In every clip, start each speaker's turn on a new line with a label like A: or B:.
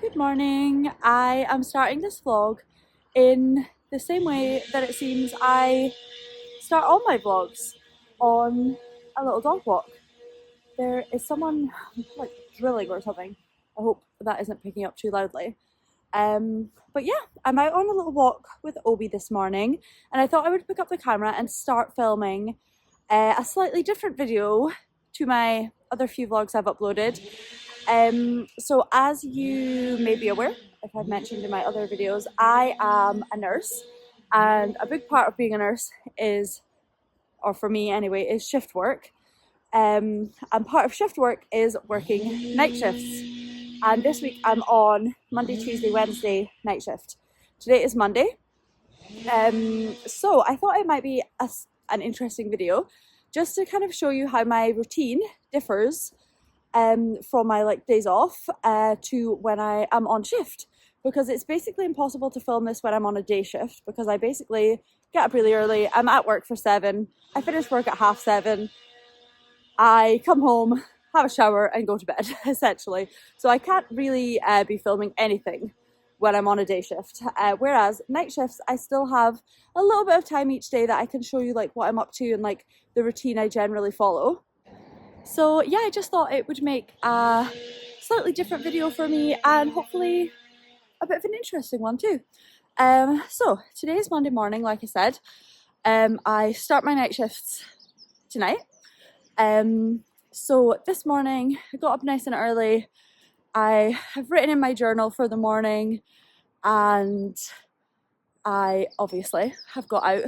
A: Good morning. I am starting this vlog in the same way that it seems I start all my vlogs, on a little dog walk. There is someone like drilling or something. I hope that isn't picking up too loudly. But yeah, I'm out on a little walk with Obi this morning, and I thought I would pick up the camera and start filming a slightly different video to my other few vlogs I've uploaded. So as you may be aware, if I've mentioned in my other videos, I am a nurse, and a big part of being a nurse is, or for me anyway, is shift work. And part of shift work is working night shifts. And this week I'm on Monday, Tuesday, Wednesday night shift. Today is Monday. So I thought it might be an interesting video just to kind of show you how my routine differs from my days off to when I am on shift, because it's basically impossible to film this when I'm on a day shift, because I basically get up really early, I'm at work for 7, I finish work at 7:30, I come home, have a shower and go to bed essentially. So I can't really be filming anything when I'm on a day shift, whereas night shifts I still have a little bit of time each day that I can show you what I'm up to and the routine I generally follow. So yeah, I just thought it would make a slightly different video for me, and hopefully a bit of an interesting one too. So today is Monday morning, like I said. I start my night shifts tonight. So this morning I got up nice and early. I have written in my journal for the morning, and I obviously have got out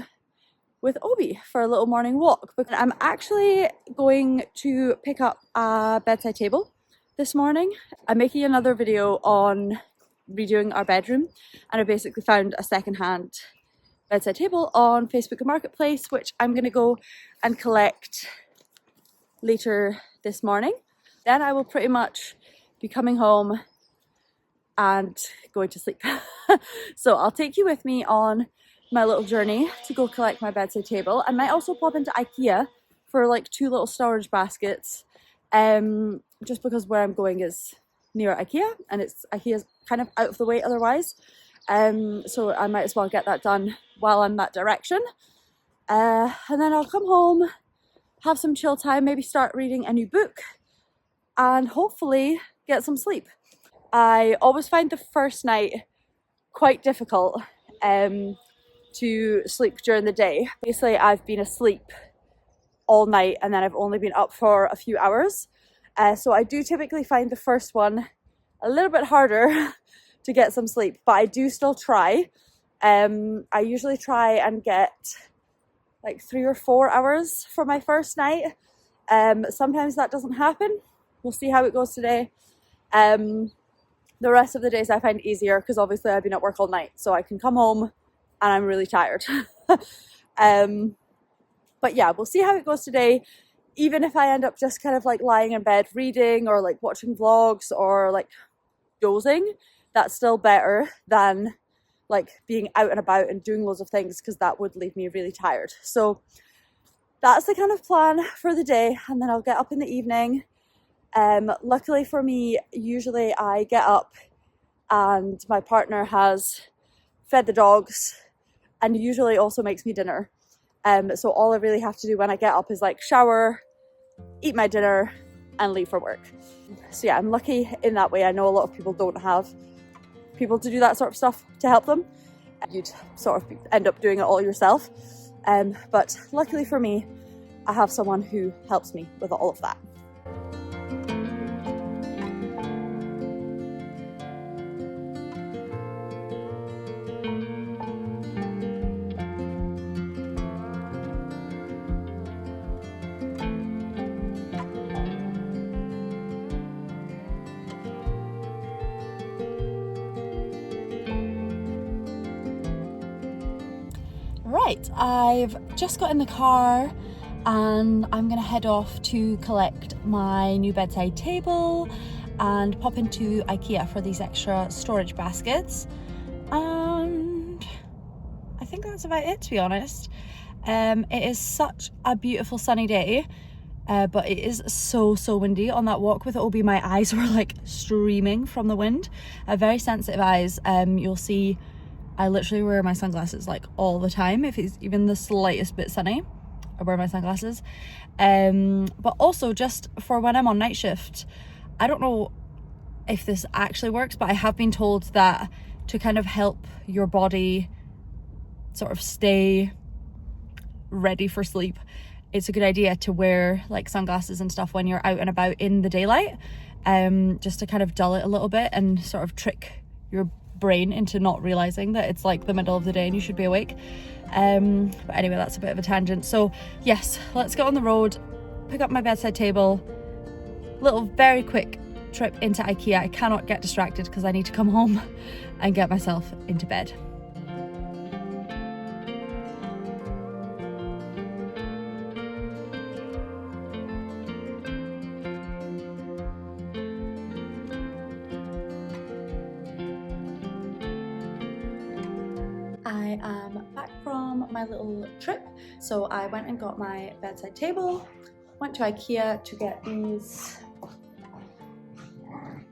A: with Obi for a little morning walk. But I'm actually going to pick up a bedside table this morning. I'm making another video on redoing our bedroom, and I basically found a second-hand bedside table on Facebook Marketplace, which I'm going to go and collect later this morning. Then I will pretty much be coming home and going to sleep. So I'll take you with me on my little journey to go collect my bedside table. I might also pop into IKEA for 2 little storage baskets, just because where I'm going is near IKEA, and IKEA's kind of out of the way otherwise. So I might as well get that done while I'm that direction. And then I'll come home, have some chill time, maybe start reading a new book, and hopefully get some sleep. I always find the first night quite difficult to sleep during the day. Basically, I've been asleep all night and then I've only been up for a few hours. So I do typically find the first one a little bit harder to get some sleep, but I do still try. I usually try and get 3 or 4 hours for my first night. Sometimes that doesn't happen. We'll see how it goes today. The rest of the days I find easier because obviously I've been at work all night, so I can come home and I'm really tired. But yeah, we'll see how it goes today. Even if I end up just kind of lying in bed reading or watching vlogs or dozing, that's still better than being out and about and doing loads of things, because that would leave me really tired. So that's the kind of plan for the day, and then I'll get up in the evening. Luckily for me, usually I get up and my partner has fed the dogs and usually also makes me dinner. So all I really have to do when I get up is shower, eat my dinner and leave for work. So yeah, I'm lucky in that way. I know a lot of people don't have people to do that sort of stuff to help them. You'd sort of end up doing it all yourself. But luckily for me, I have someone who helps me with all of that. Right, I've just got in the car and I'm gonna head off to collect my new bedside table and pop into IKEA for these extra storage baskets. And I think that's about it, to be honest. It is such a beautiful sunny day. but it is so windy. On that walk with Obi, my eyes were like streaming from the wind. I have very sensitive eyes. You'll see I literally wear my sunglasses like all the time. If it's even the slightest bit sunny, I wear my sunglasses. But also just for when I'm on night shift, I don't know if this actually works, but I have been told that to kind of help your body sort of stay ready for sleep, it's a good idea to wear like sunglasses and stuff when you're out and about in the daylight, just to kind of dull it a little bit and sort of trick your brain into not realizing that it's like the middle of the day and you should be awake. But anyway, that's a bit of a tangent. So yes, let's get on the road, pick up my bedside table, little very quick trip into IKEA. I cannot get distracted because I need to come home and get myself into bed. I am back from my little trip. So I went and got my bedside table, went to IKEA to get these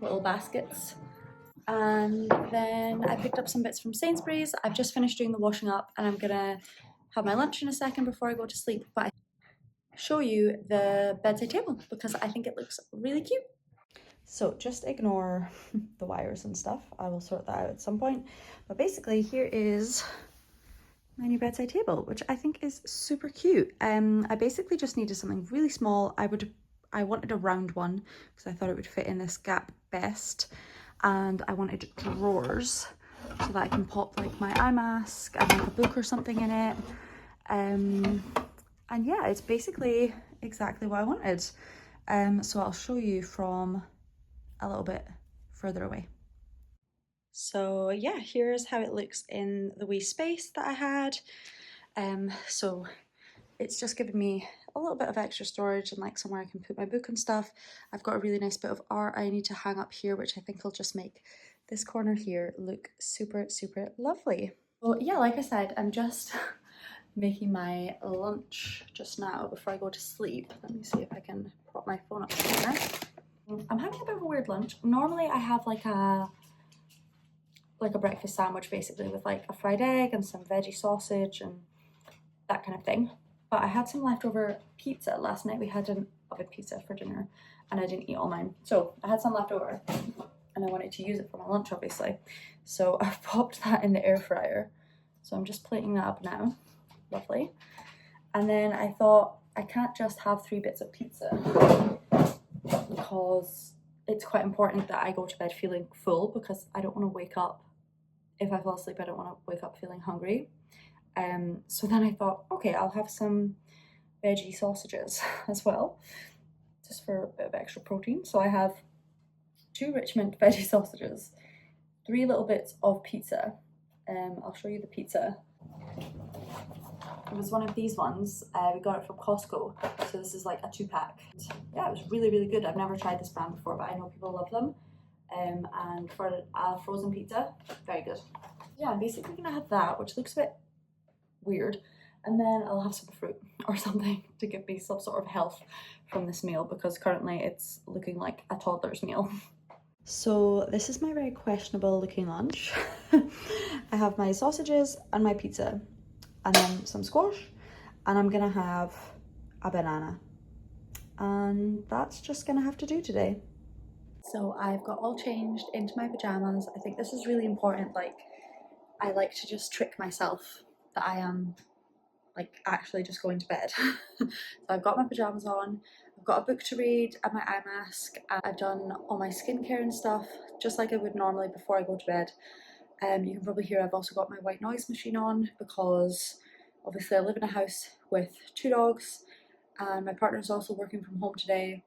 A: little baskets, and then I picked up some bits from Sainsbury's. I've just finished doing the washing up and I'm gonna have my lunch in a second before I go to sleep, but I show you the bedside table because I think it looks really cute. So just ignore the wires and stuff. I will sort that out at some point. But basically here is my new bedside table, which I think is super cute. I basically just needed something really small. I wanted a round one because I thought it would fit in this gap best. And I wanted drawers so that I can pop like my eye mask and like a book or something in it. And yeah, it's basically exactly what I wanted. So I'll show you from a little bit further away. So yeah, here's how it looks in the wee space that I had. So it's just given me a little bit of extra storage and like somewhere I can put my book and stuff. I've got a really nice bit of art I need to hang up here, which I think will just make this corner here look super lovely. Well, yeah, like I said, I'm just making my lunch just now before I go to sleep. Let me see if I can prop my phone up here. I'm having a bit of a weird lunch. Normally I have like a breakfast sandwich basically with like a fried egg and some veggie sausage and that kind of thing. But I had some leftover pizza last night. We had an oven pizza for dinner and I didn't eat all mine. So I had some leftover and I wanted to use it for my lunch obviously. So I've popped that in the air fryer. So I'm just plating that up now. Lovely. And then I thought I can't just have 3 bits of pizza because it's quite important that I go to bed feeling full because I don't want to wake up. If I fall asleep, I don't want to wake up feeling hungry. So then I thought, okay, I'll have some veggie sausages as well, just for a bit of extra protein. So I have 2 Richmond veggie sausages, 3 little bits of pizza. I'll show you the pizza. It was one of these ones. We got it from Costco. So this is like a 2-pack. Yeah, it was really good. I've never tried this brand before, but I know people love them. And for a frozen pizza, very good. Yeah, I'm basically gonna have that, which looks a bit weird. And then I'll have some fruit or something to give me some sort of health from this meal because currently it's looking like a toddler's meal. So this is my very questionable looking lunch. I have my sausages and my pizza and then some squash, and I'm gonna have a banana. And that's just gonna have to do today. So I've got all changed into my pajamas. I think this is really important. Like, I like to just trick myself that I am like actually just going to bed. So I've got my pajamas on, I've got a book to read and my eye mask, and I've done all my skincare and stuff just like I would normally before I go to bed. You can probably hear I've also got my white noise machine on because obviously I live in a house with 2 dogs and my partner's also working from home today.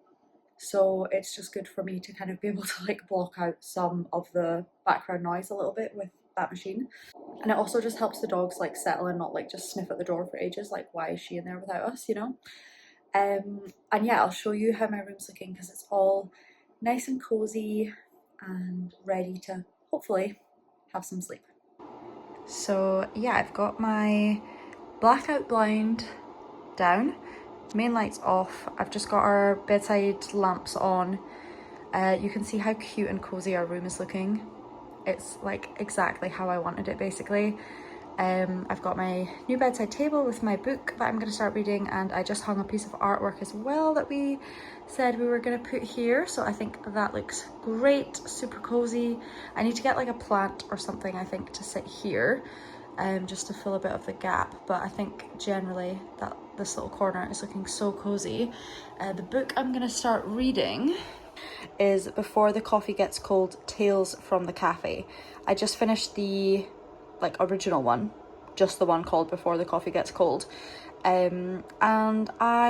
A: So it's just good for me to kind of be able to like block out some of the background noise a little bit with that machine. And it also just helps the dogs like settle and not like just sniff at the door for ages, like why is she in there without us, you know? And yeah, I'll show you how my room's looking because it's all nice and cozy and ready to hopefully have some sleep. So yeah, I've got my blackout blind down main light's off. I've just got our bedside lamps on. You can see how cute and cozy our room is looking. It's like exactly how I wanted it basically. I've got my new bedside table with my book that I'm going to start reading, and I just hung a piece of artwork as well that we said we were going to put here, so I think that looks great, super cozy. I need to get like a plant or something, I think, to sit here, just to fill a bit of the gap, but I think generally that this little corner is looking so cozy. The book I'm going to start reading is Before the Coffee Gets Cold, Tales from the Cafe. I just finished the like original one, just the one called Before the Coffee Gets Cold, and I'm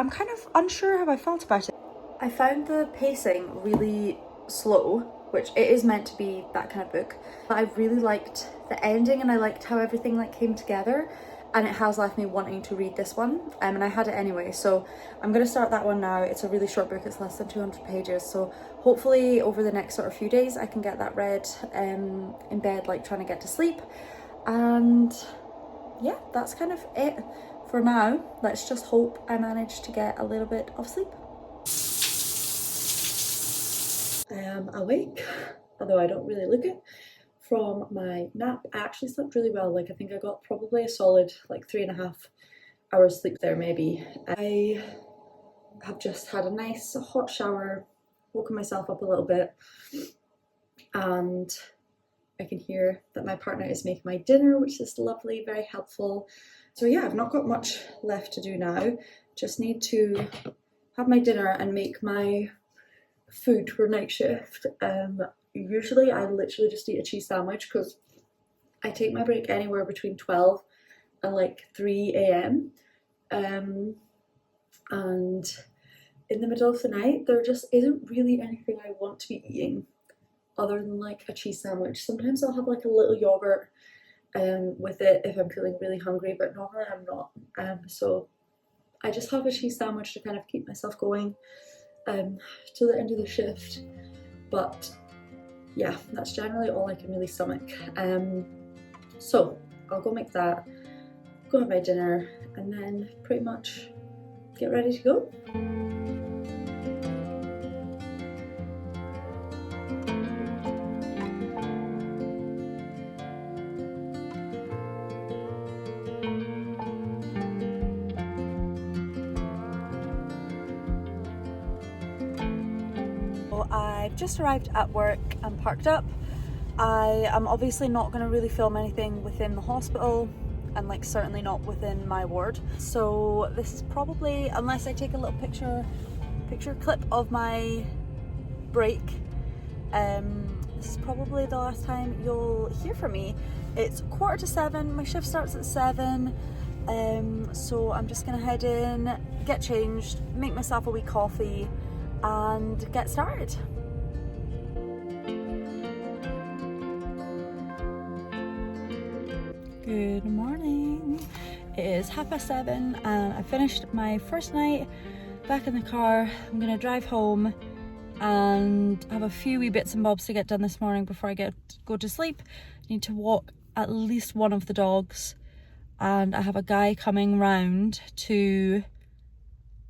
A: kind of unsure how I felt about it. I found the pacing really slow, which it is meant to be that kind of book, but I really liked the ending and I liked how everything like came together, and it has left me wanting to read this one, and I had it anyway, so I'm going to start that one now. It's a really short book, it's less than 200 pages, so hopefully over the next sort of few days I can get that read in bed, like trying to get to sleep. And yeah, that's kind of it for now. Let's just hope I manage to get a little bit of sleep. I am awake, although I don't really look it, from my nap. I actually slept really well. Like I think I got probably a solid like 3.5 hours sleep there maybe. I have just had a nice hot shower, woken myself up a little bit, and I can hear that my partner is making my dinner, which is lovely, very helpful. So yeah, I've not got much left to do now. Just need to have my dinner and make my food for night shift. Usually I literally just eat a cheese sandwich because I take my break anywhere between 12 and like 3 a.m. And in the middle of the night there just isn't really anything I want to be eating other than like a cheese sandwich. Sometimes I'll have like a little yogurt with it if I'm feeling really hungry, but normally I'm not. So I just have a cheese sandwich to kind of keep myself going till the end of the shift. But yeah, that's generally all I can really stomach. So I'll go make that, go have my dinner, and then pretty much get ready to go. I've just arrived at work and parked up. I am obviously not going to really film anything within the hospital, and like certainly not within my ward, so this is probably, unless I take a little picture clip of my break, this is probably the last time you'll hear from me. It's 6:45, my shift starts at 7, so I'm just gonna head in, get changed, make myself a wee coffee and get started. Good morning. It is 7:30 and I finished my first night back in the car. I'm gonna drive home and have a few wee bits and bobs to get done this morning before I go to sleep. I need to walk at least one of the dogs, and I have a guy coming round to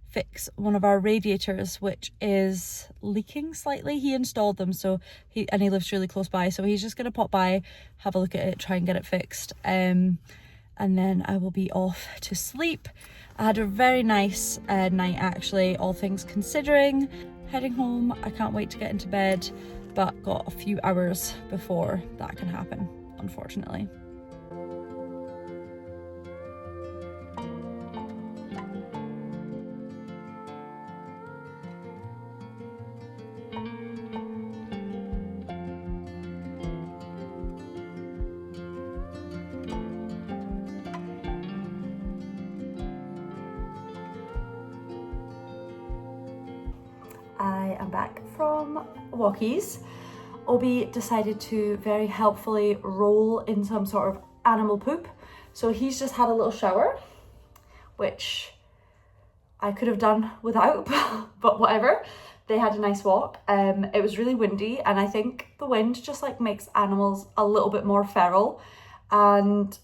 A: fix one of our radiators which is leaking slightly. He installed them, so he lives really close by, so he's just gonna pop by, have a look at it, try and get it fixed, and then I will be off to sleep. I had a very nice night actually, all things considering. Heading home, I can't wait to get into bed, but got a few hours before that can happen, unfortunately. I am back from walkies. Obi decided to very helpfully roll in some sort of animal poop. So he's just had a little shower, which I could have done without, but whatever. They had a nice walk. It was really windy, and I think the wind just like makes animals a little bit more feral, and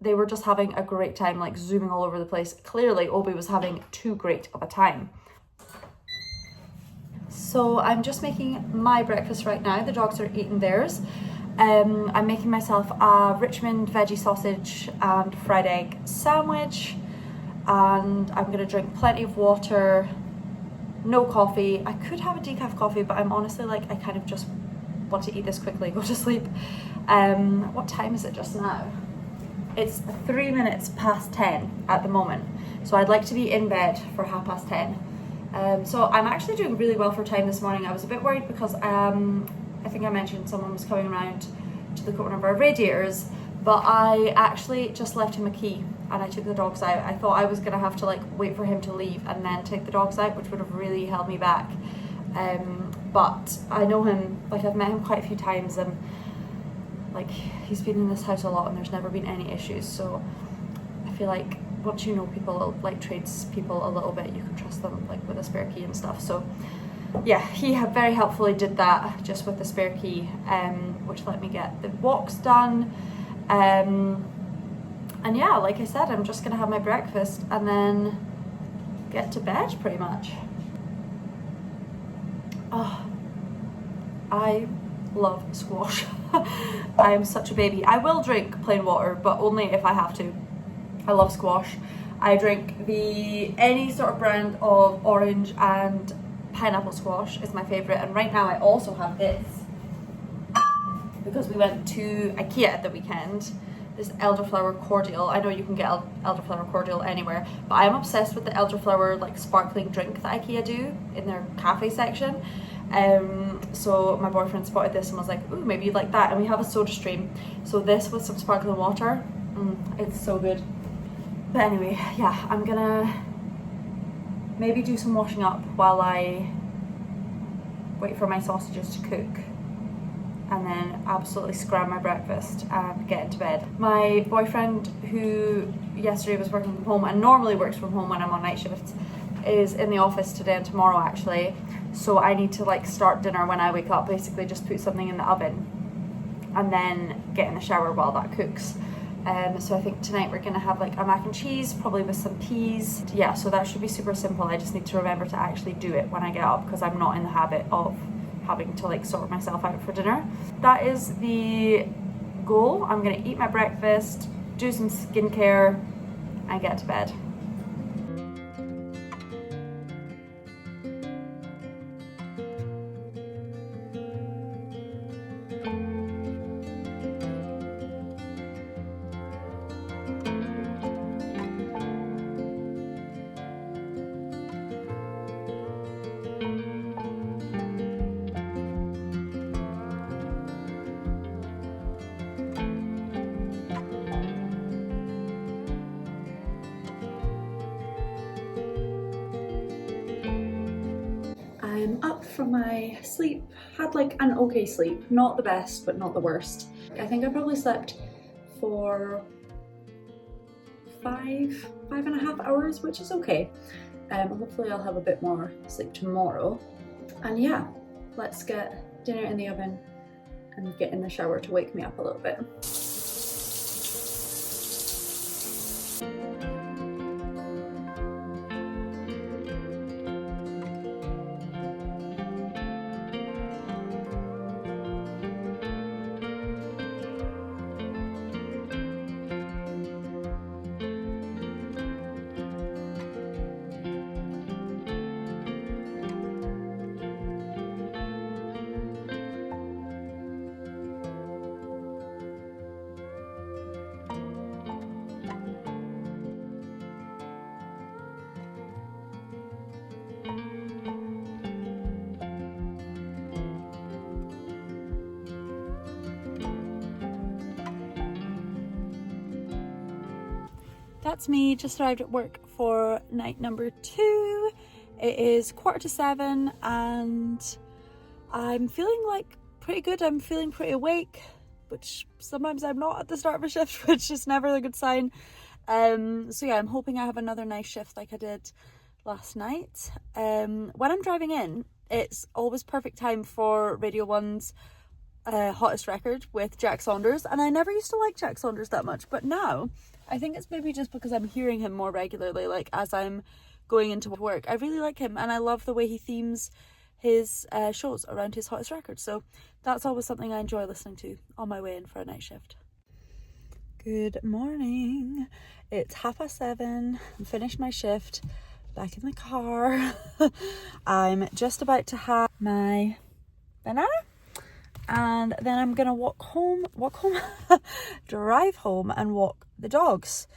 A: they were just having a great time, like zooming all over the place. Clearly, Obi was having too great of a time. So I'm just making my breakfast right now. The dogs are eating theirs. I'm making myself a Richmond veggie sausage and fried egg sandwich, and I'm gonna drink plenty of water, no coffee. I could have a decaf coffee, but I'm honestly like, I kind of just want to eat this quickly, go to sleep. What time is it just now? It's 3 minutes past 10 at the moment, so I'd like to be in bed for 10:30. So I'm actually doing really well for time this morning. I was a bit worried because I think I mentioned someone was coming around to look at one of our radiators, but I actually just left him a key and I took the dogs out. I thought I was gonna have to like wait for him to leave and then take the dogs out, which would have really held me back. But I know him, like I've met him quite a few times, and like he's been in this house a lot and there's never been any issues. So I feel like once you know people, like tradespeople a little bit, you can trust them like with a spare key and stuff. So yeah, he very helpfully did that just with the spare key, which let me get the walks done. And yeah, like I said, I'm just gonna have my breakfast and then get to bed pretty much. Oh, I love squash. I am such a baby. I will drink plain water, but only if I have to. I love squash. I drink any sort of brand of orange and pineapple squash is my favourite, and right now I also have this because we went to IKEA at the weekend. This elderflower cordial. I know you can get elderflower cordial anywhere, but I am obsessed with the elderflower like sparkling drink that IKEA do in their cafe section. So my boyfriend spotted this and was like, ooh, maybe you'd like that, and we have a soda stream, so this with some sparkling water, it's so good. But anyway, yeah, I'm gonna maybe do some washing up while I wait for my sausages to cook, and then absolutely scram my breakfast and get into bed. My boyfriend, who yesterday was working from home and normally works from home when I'm on night shifts, is in the office today and tomorrow actually, so I need to like start dinner when I wake up, basically just put something in the oven and then get in the shower while that cooks. So I think tonight we're gonna have like a mac and cheese, probably with some peas. Yeah, so that should be super simple. I just need to remember to actually do it when I get up because I'm not in the habit of having to like sort myself out for dinner. That is the goal. I'm gonna eat my breakfast, do some skincare, and get to bed. I'm up from my sleep, had like an okay sleep, not the best, but not the worst. I think I probably slept for 5.5 hours, which is okay. Hopefully I'll have a bit more sleep tomorrow. And yeah, let's get dinner in the oven and get in the shower to wake me up a little bit. That's me, just arrived at work for night number 2. It is 6:45 and I'm feeling like pretty good. I'm feeling pretty awake, which sometimes I'm not at the start of a shift, which is never a good sign. So yeah, I'm hoping I have another nice shift like I did last night. When I'm driving in, it's always perfect time for Radio 1's hottest record with Jack Saunders, and I never used to like Jack Saunders that much, but now I think it's maybe just because I'm hearing him more regularly, like as I'm going into work. I really like him, and I love the way he themes his shows around his hottest record, so that's always something I enjoy listening to on my way in for a night shift. Good morning. It's 7:30. I'm finished my shift, back in the car. I'm just about to have my banana, and then I'm gonna walk home, drive home and walk the dogs.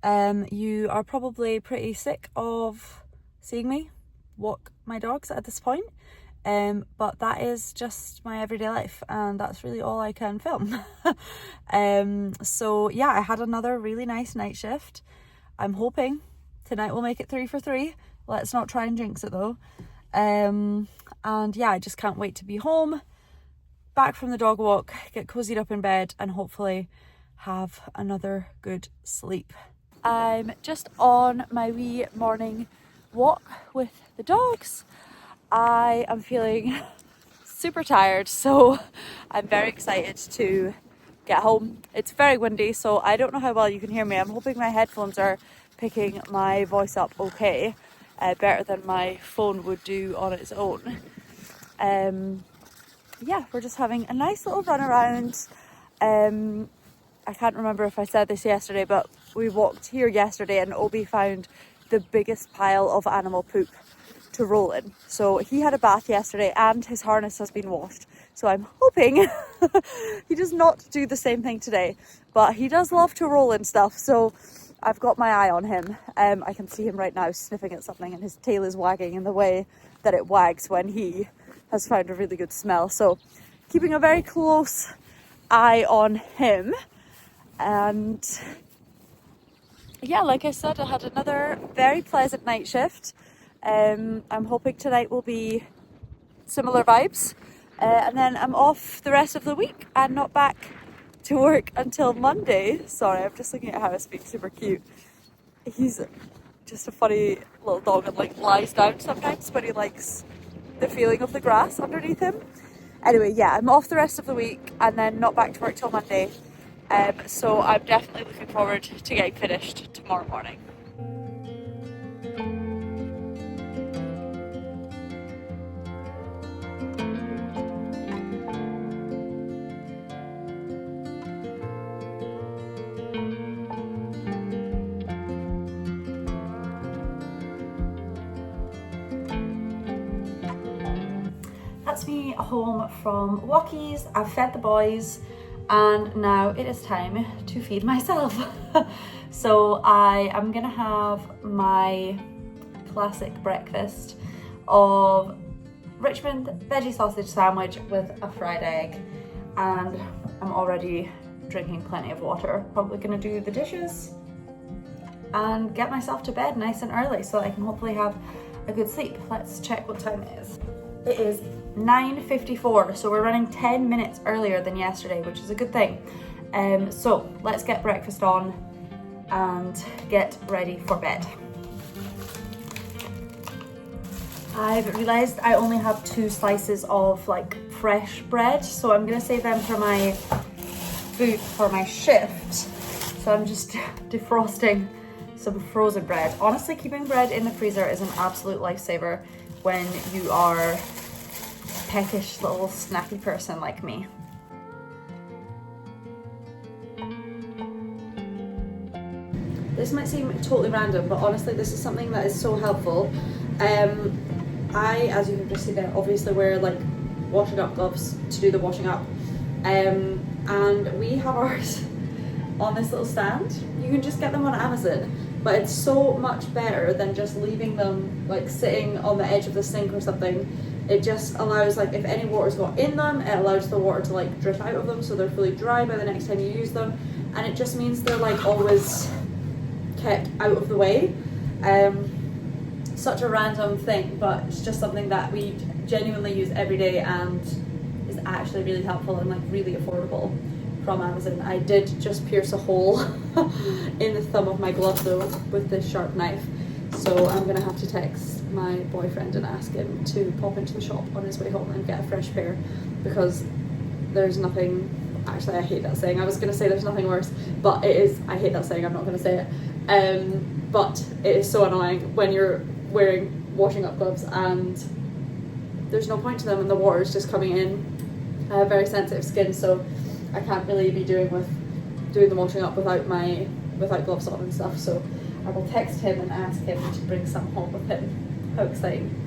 A: You are probably pretty sick of seeing me walk my dogs at this point, but that is just my everyday life, and that's really all I can film. So yeah, I had another really nice night shift. I'm hoping tonight we'll make it 3 for 3. Let's not try and jinx it though. And yeah, I just can't wait to be home, back from the dog walk, get cozied up in bed, and hopefully have another good sleep. I'm just on my wee morning walk with the dogs. I am feeling super tired, so I'm very excited to get home. It's very windy, so I don't know how well you can hear me. I'm hoping my headphones are picking my voice up okay, better than my phone would do on its own. Yeah, we're just having a nice little run around. I can't remember if I said this yesterday, but we walked here yesterday and Obi found the biggest pile of animal poop to roll in. So he had a bath yesterday and his harness has been washed. So I'm hoping he does not do the same thing today, but he does love to roll in stuff. So I've got my eye on him. I can see him right now sniffing at something, and his tail is wagging in the way that it wags when he has found a really good smell. So keeping a very close eye on him. And yeah, like I said, I had another very pleasant night shift. I'm hoping tonight will be similar vibes, and then I'm off the rest of the week and not back to work until Monday. Sorry, I'm just looking at how I speak. Super cute. He's just a funny little dog and like lies down sometimes when he likes the feeling of the grass underneath him. Anyway, yeah, I'm off the rest of the week and then not back to work till Monday. So I'm definitely looking forward to getting finished tomorrow morning. That's me home from walkies. I've fed the boys, and now it is time to feed myself. So I am gonna have my classic breakfast of Richmond veggie sausage sandwich with a fried egg, and I'm already drinking plenty of water. Probably gonna do the dishes and get myself to bed nice and early so I can hopefully have a good sleep. Let's check what time it is. It is 9:54, so we're running 10 minutes earlier than yesterday, which is a good thing. So let's get breakfast on and get ready for bed. I've realised I only have 2 slices of like fresh bread, so I'm gonna save them for my food for my shift. So I'm just defrosting some frozen bread. Honestly, keeping bread in the freezer is an absolute lifesaver when you are a peckish little snacky person like me. This might seem totally random, but honestly this is something that is so helpful. I, as you can just see there, obviously wear like washing up gloves to do the washing up, and we have ours on this little stand. You can just get them on Amazon, but it's so much better than just leaving them like sitting on the edge of the sink or something. It just allows, like, if any water's got in them, it allows the water to like drip out of them so they're fully dry by the next time you use them, and it just means they're like always kept out of the way. Such a random thing, but it's just something that we genuinely use every day and is actually really helpful and like really affordable from Amazon. I did just pierce a hole in the thumb of my glove though with this sharp knife, so I'm gonna have to text my boyfriend and ask him to pop into the shop on his way home and get a fresh pair, because there's nothing, actually I hate that saying, I was going to say there's nothing worse, but it is, I hate that saying, I'm not going to say it, but it is so annoying when you're wearing washing up gloves and there's no point to them and the water is just coming in. I have very sensitive skin, so I can't really be doing the washing up without gloves on and stuff, so I will text him and ask him to bring some home with him. How exciting.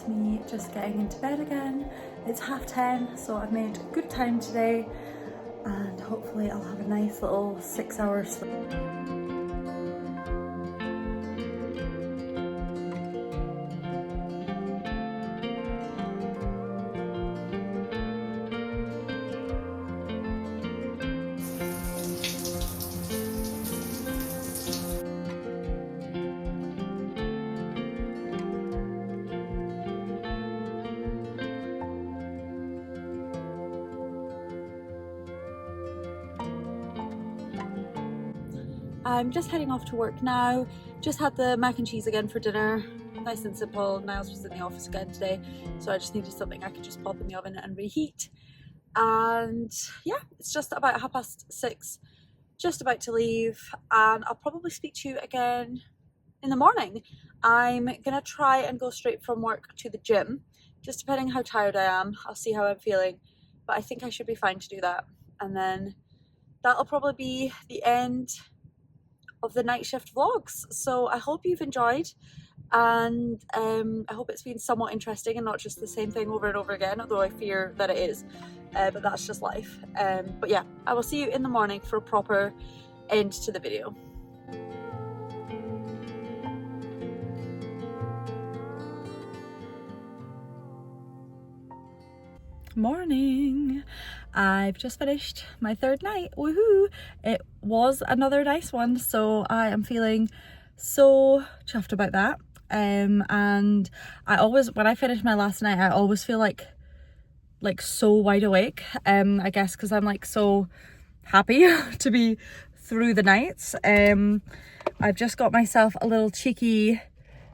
A: Me just getting into bed again. It's 10:30, so I've made good time today and hopefully I'll have a nice little 6 hours sleep. I'm just heading off to work now. Just had the mac and cheese again for dinner. Nice and simple. Niles was in the office again today, so I just needed something I could just pop in the oven and reheat. And yeah, it's just about 6:30, just about to leave, and I'll probably speak to you again in the morning. I'm gonna try and go straight from work to the gym, just depending how tired I am. I'll see how I'm feeling, but I think I should be fine to do that. And then that'll probably be the end of the night shift vlogs. So I hope you've enjoyed, and I hope it's been somewhat interesting and not just the same thing over and over again, although I fear that it is, but that's just life. But yeah, I will see you in the morning for a proper end to the video. Morning. I've just finished my third night. Woohoo! It was another nice one, so I am feeling so chuffed about that. And I always, when I finish my last night, I always feel like so wide awake. I guess because I'm like so happy to be through the nights. I've just got myself a little cheeky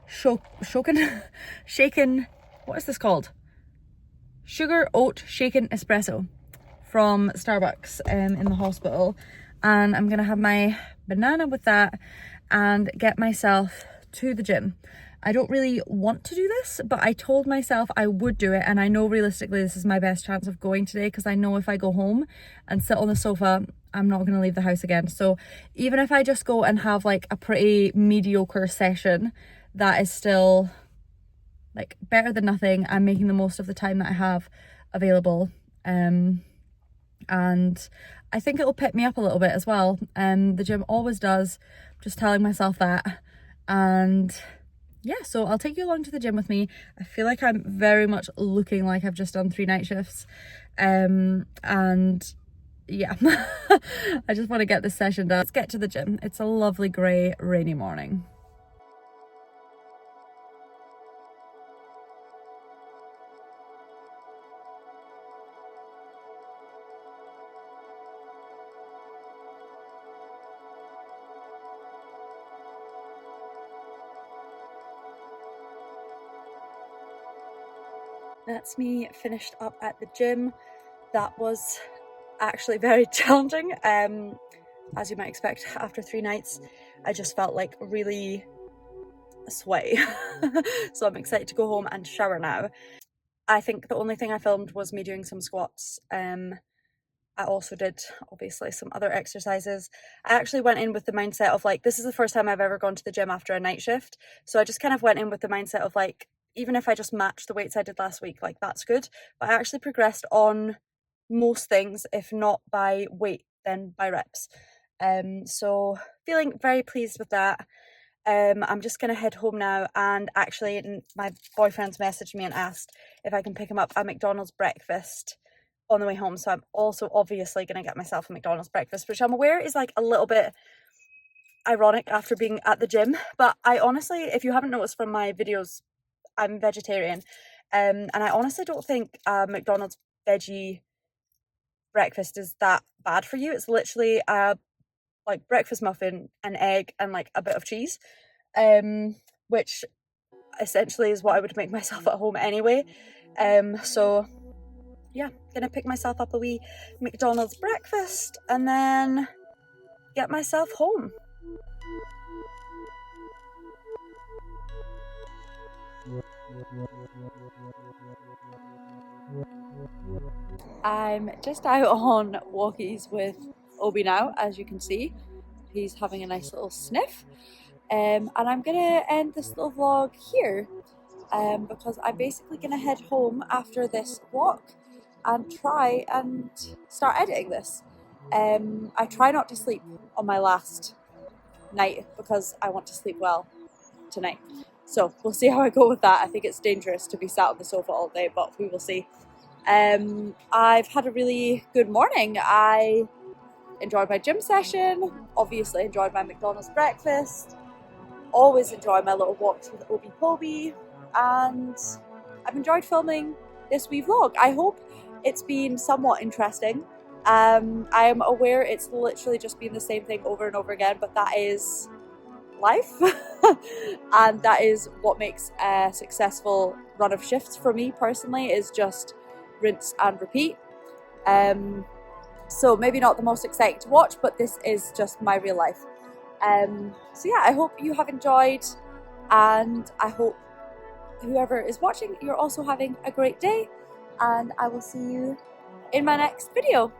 A: shaken, what is this called? Sugar oat shaken espresso from Starbucks in the hospital, and I'm gonna have my banana with that and get myself to the gym. I don't really want to do this, but I told myself I would do it, and I know realistically this is my best chance of going today, because I know if I go home and sit on the sofa, I'm not going to leave the house again. So even if I just go and have like a pretty mediocre session, that is still like better than nothing. I'm making the most of the time that I have available, and I think it'll pick me up a little bit as well. The gym always does. I'm just telling myself that. And yeah, so I'll take you along to the gym with me. I feel like I'm very much looking like I've just done 3 night shifts, and yeah, I just want to get this session done. Let's get to the gym. It's a lovely grey rainy morning. That's me finished up at the gym. That was actually very challenging. As you might expect, after 3 nights, I just felt like really sweaty. So I'm excited to go home and shower now. I think the only thing I filmed was me doing some squats. I also did obviously some other exercises. I actually went in with the mindset of like, this is the first time I've ever gone to the gym after a night shift. So I just kind of went in with the mindset of like, even if I just match the weights I did last week, like that's good. But I actually progressed on most things, if not by weight, then by reps. So feeling very pleased with that. I'm just gonna head home now, and actually my boyfriend's messaged me and asked if I can pick him up a McDonald's breakfast on the way home, so I'm also obviously gonna get myself a McDonald's breakfast, which I'm aware is like a little bit ironic after being at the gym, but I honestly, if you haven't noticed from my videos, I'm vegetarian, and I honestly don't think McDonald's veggie breakfast is that bad for you. It's literally a like breakfast muffin, an egg, and like a bit of cheese, which essentially is what I would make myself at home anyway. So yeah, gonna pick myself up a wee McDonald's breakfast and then get myself home. I'm just out on walkies with Obi now, as you can see. He's having a nice little sniff. And I'm gonna end this little vlog here because I'm basically gonna head home after this walk and try and start editing this. I try not to sleep on my last night because I want to sleep well tonight. So we'll see how I go with that. I think it's dangerous to be sat on the sofa all day, but we will see. I've had a really good morning. I enjoyed my gym session, obviously enjoyed my McDonald's breakfast, always enjoy my little walks with Obi Poby, and I've enjoyed filming this wee vlog. I hope it's been somewhat interesting. I am aware it's literally just been the same thing over and over again, but that is life and that is what makes a successful run of shifts for me personally, is just rinse and repeat. So maybe not the most exciting to watch, but this is just my real life. So yeah, I hope you have enjoyed, and I hope whoever is watching, you're also having a great day, and I will see you in my next video.